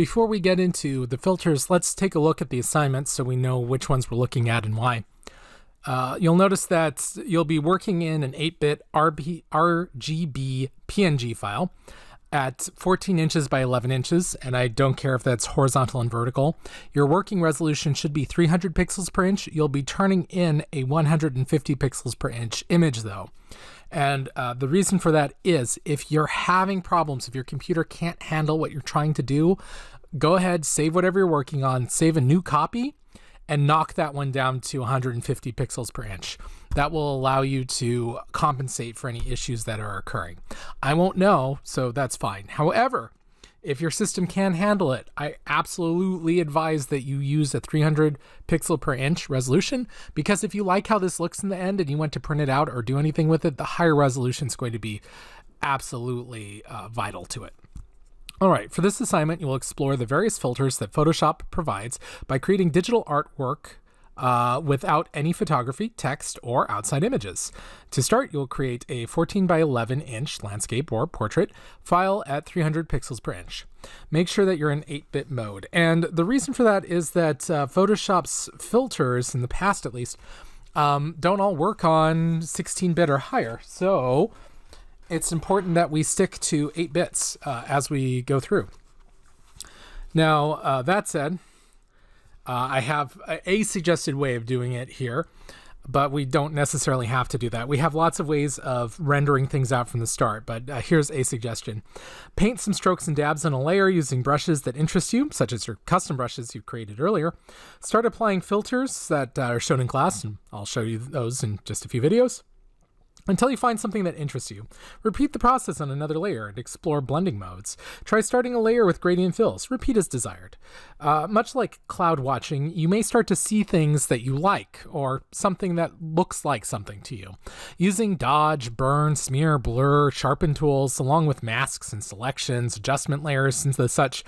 Before we get into the filters, let's take a look at the assignments so we know which ones we're looking at and why. You'll notice that you'll be working in an 8-bit RGB PNG file at 14 inches by 11 inches, and I don't care if that's horizontal and vertical. Your working resolution should be 300 pixels per inch. You'll be turning in a 150 pixels per inch image though. And the reason for that is if you're having problems, if your computer can't handle what you're trying to do, go ahead, save whatever you're working on, save a new copy, and knock that one down to 150 pixels per inch. That will allow you to compensate for any issues that are occurring. I won't know, so that's fine. However, if your system can handle it, I absolutely advise that you use a 300 pixel per inch resolution, because if you like how this looks in the end and you want to print it out or do anything with it, the higher resolution is going to be absolutely vital to it. All right, for this assignment, you'll explore the various filters that Photoshop provides by creating digital artwork without any photography, text, or outside images. To start, you'll create a 14 by 11 inch landscape or portrait file at 300 pixels per inch. Make sure that you're in 8-bit mode. And the reason for that is that Photoshop's filters, in the past at least, don't all work on 16-bit or higher. So it's important that we stick to 8 bits as we go through. Now, that said, I have a suggested way of doing it here, but we don't necessarily have to do that. We have lots of ways of rendering things out from the start, but here's a suggestion. Paint some strokes and dabs on a layer using brushes that interest you, such as your custom brushes you created earlier. Start applying filters that are shown in class, and I'll show you those in just a few videos, until you find something that interests you. Repeat the process on another layer and explore blending modes. Try starting a layer with gradient fills. Repeat as desired. Much like cloud watching, you may start to see things that you like, or something that looks like something to you. Using dodge, burn, smear, blur, sharpen tools, along with masks and selections, adjustment layers, and the such,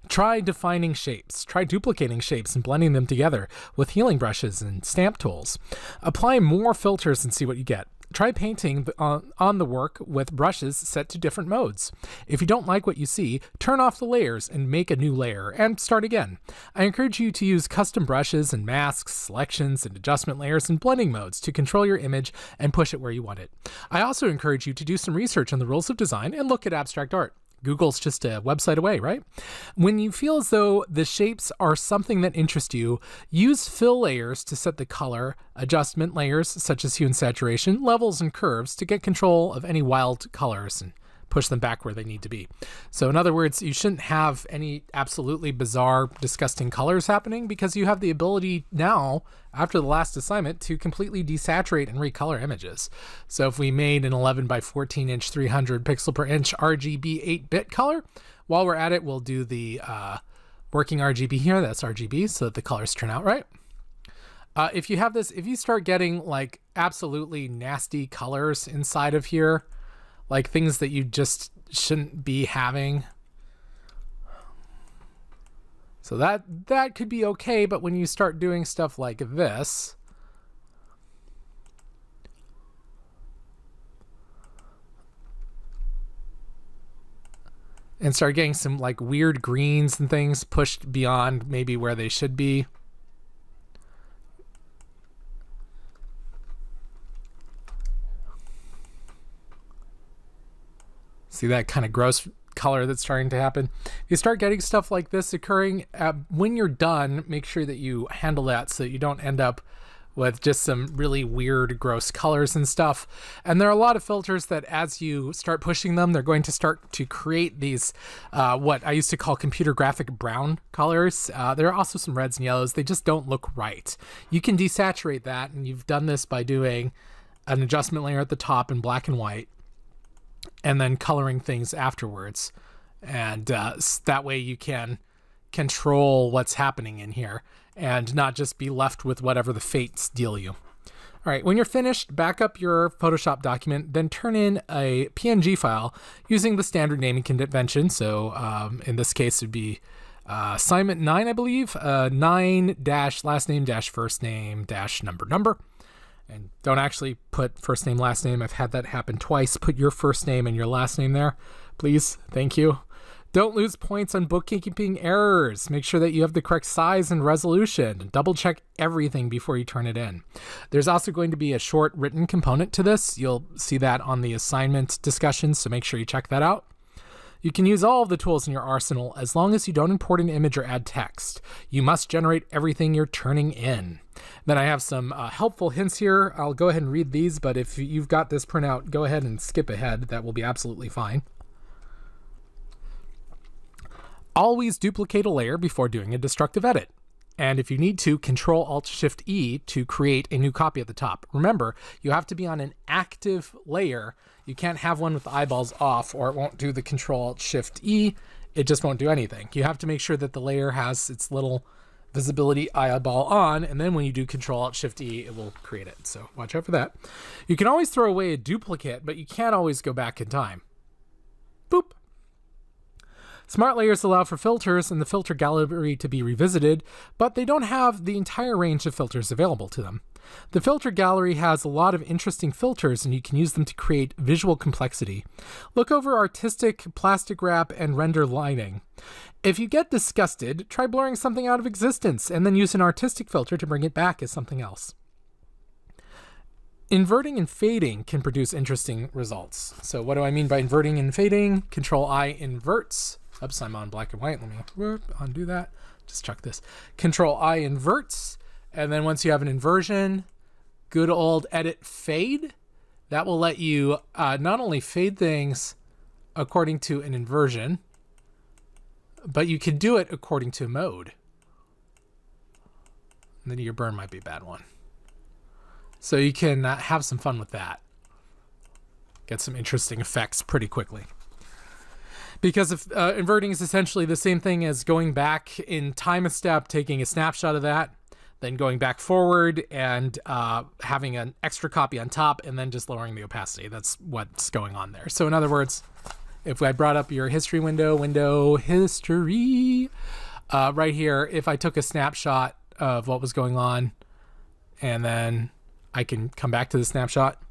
try defining shapes. Try duplicating shapes and blending them together with healing brushes and stamp tools. Apply more filters and see what you get. Try painting on the work with brushes set to different modes. If you don't like what you see, turn off the layers and make a new layer and start again. I encourage you to use custom brushes and masks, selections, and adjustment layers and blending modes to control your image and push it where you want it. I also encourage you to do some research on the rules of design and look at abstract art. Google's just a website away, right? When you feel as though the shapes are something that interests you, use fill layers to set the color, adjustment layers such as hue and saturation, levels and curves to get control of any wild colors and push them back where they need to be. So in other words, you shouldn't have any absolutely bizarre, disgusting colors happening, because you have the ability now, after the last assignment, to completely desaturate and recolor images. So if we made an 11 by 14 inch 300 pixel per inch RGB 8-bit color, while we're at it, we'll do the working RGB here. That's RGB, so that the colors turn out right. If you have this, if you start getting like absolutely nasty colors inside of here, like things that you just shouldn't be having, so that could be okay, but when you start doing stuff like this, and start getting some like weird greens and things pushed beyond maybe where they should be, see that kind of gross color that's starting to happen. If you start getting stuff like this occurring, when you're done, make sure that you handle that so that you don't end up with just some really weird, gross colors and stuff. And there are a lot of filters that as you start pushing them, they're going to start to create these, what I used to call computer graphic brown colors. There are also some reds and yellows. They just don't look right. You can desaturate that, and you've done this by doing an adjustment layer at the top in black and white, and then coloring things afterwards. And that way you can control what's happening in here and not just be left with whatever the fates deal you. All right, when you're finished, back up your Photoshop document, then turn in a PNG file using the standard naming convention. So in this case, it'd be assignment 9, I believe, 9 dash last name dash first name dash number. And don't actually put first name, last name. I've had that happen twice. Put your first name and your last name there, please. Thank you. Don't lose points on bookkeeping errors. Make sure that you have the correct size and resolution. Double check everything before you turn it in. There's also going to be a short written component to this. You'll see that on the assignment discussion, so make sure you check that out. You can use all of the tools in your arsenal as long as you don't import an image or add text. You must generate everything you're turning in. Then I have some helpful hints here. I'll go ahead and read these, but if you've got this printout, go ahead and skip ahead. That will be absolutely fine. Always duplicate a layer before doing a destructive edit. And if you need to, Control-Alt-Shift-E to create a new copy at the top. Remember, you have to be on an active layer. You can't have one with the eyeballs off or it won't do the Control-Alt-Shift-E. It just won't do anything. You have to make sure that the layer has its little visibility eyeball on, and then when you do Control-Alt-Shift-E, it will create it. So watch out for that. You can always throw away a duplicate, but you can't always go back in time. Boop. Smart layers allow for filters in the filter gallery to be revisited, but they don't have the entire range of filters available to them. The filter gallery has a lot of interesting filters, and you can use them to create visual complexity. Look over artistic, plastic wrap, and render lighting. If you get disgusted, try blurring something out of existence, and then use an artistic filter to bring it back as something else. Inverting and fading can produce interesting results. So what do I mean by inverting and fading? Control-I inverts. Oops, I'm on black and white. Let me undo that. Just check this. Control-I inverts. And then once you have an inversion, good old edit fade. That will let you not only fade things according to an inversion, but you can do it according to mode. And then your burn might be a bad one. So you can have some fun with that. Get some interesting effects pretty quickly. Because if inverting is essentially the same thing as going back in time a step, taking a snapshot of that, then going back forward and having an extra copy on top, and then just lowering the opacity. That's what's going on there. So in other words, if I brought up your history window history, right here, if I took a snapshot of what was going on, and then I can come back to the snapshot,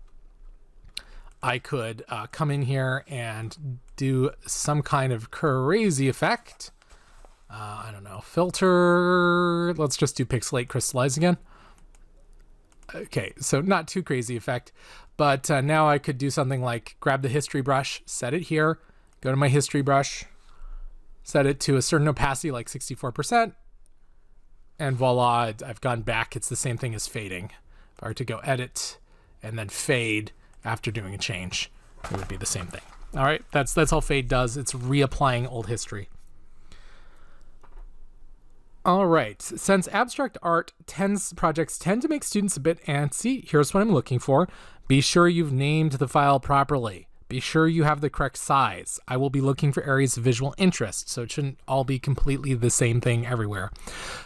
I could come in here and do some kind of crazy effect. I don't know, filter. Let's just do pixelate crystallize again. Okay, so not too crazy effect, but now I could do something like grab the history brush, set it here, go to my history brush, set it to a certain opacity like 64%, and voila, I've gone back. It's the same thing as fading. If I were to go edit and then fade after doing a change, it would be the same thing. All right, that's all fade does. It's reapplying old history. All right, since abstract art projects tend to make students a bit antsy, here's what I'm looking for. Be sure you've named the file properly. Be sure you have the correct size. I will be looking for areas of visual interest, so it shouldn't all be completely the same thing everywhere.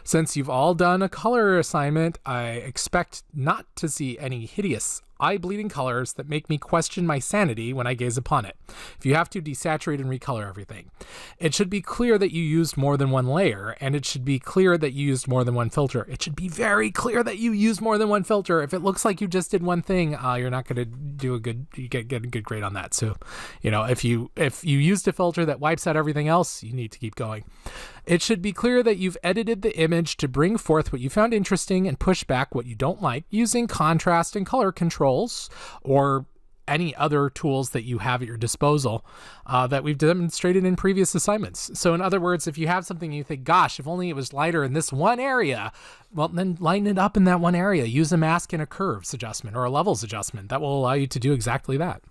Since you've all done a color assignment, I expect not to see any hideous, eye-bleeding colors that make me question my sanity when I gaze upon it. If you have to, desaturate and recolor everything. It should be clear that you used more than one layer, and it should be clear that you used more than one filter. It should be very clear that you used more than one filter. If it looks like you just did one thing, you're not going to do get a good grade on that. So, if you used a filter that wipes out everything else, you need to keep going. It should be clear that you've edited the image to bring forth what you found interesting and push back what you don't like using contrast and color controls or any other tools that you have at your disposal that we've demonstrated in previous assignments. So in other words, if you have something you think, gosh, if only it was lighter in this one area, well, then lighten it up in that one area. Use a mask and a curves adjustment or a levels adjustment. That will allow you to do exactly that.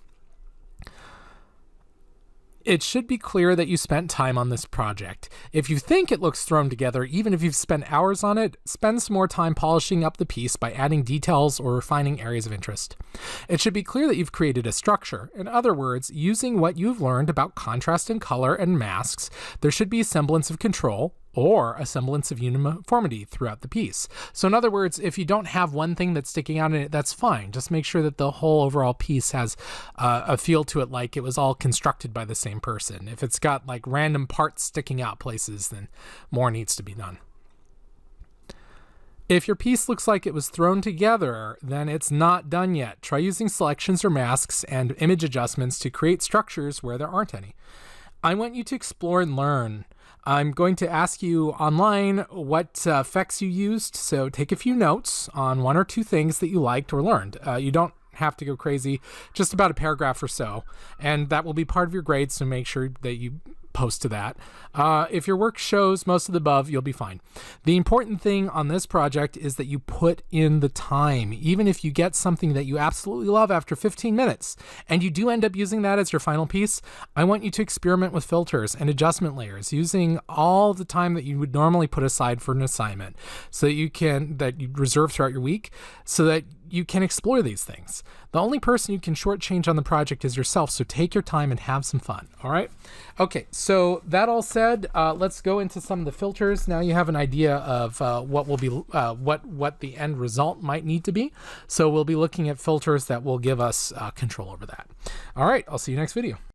It should be clear that you spent time on this project. If you think it looks thrown together, even if you've spent hours on it, spend some more time polishing up the piece by adding details or refining areas of interest. It should be clear that you've created a structure. In other words, using what you've learned about contrast and color and masks, there should be a semblance of control or a semblance of uniformity throughout the piece. So in other words, if you don't have one thing that's sticking out in it, that's fine. Just make sure that the whole overall piece has a feel to it like it was all constructed by the same person. If it's got like random parts sticking out places, then more needs to be done. If your piece looks like it was thrown together, then it's not done yet. Try using selections or masks and image adjustments to create structures where there aren't any. I want you to explore and learn. I'm going to ask you online what effects you used, so take a few notes on 1 or 2 things that you liked or learned. You don't have to go crazy, just about a paragraph or so, and that will be part of your grade, so make sure that you post to that. If your work shows most of the above, you'll be fine. The important thing on this project is that you put in the time. Even if you get something that you absolutely love after 15 minutes, and you do end up using that as your final piece, I want you to experiment with filters and adjustment layers, using all the time that you would normally put aside for an assignment, so that you reserve throughout your week, so that you can explore these things. The only person you can shortchange on the project is yourself, so take your time and have some fun, all right? Okay, so that all said, let's go into some of the filters. Now you have an idea of what will be what the end result might need to be. So we'll be looking at filters that will give us control over that. All right, I'll see you next video.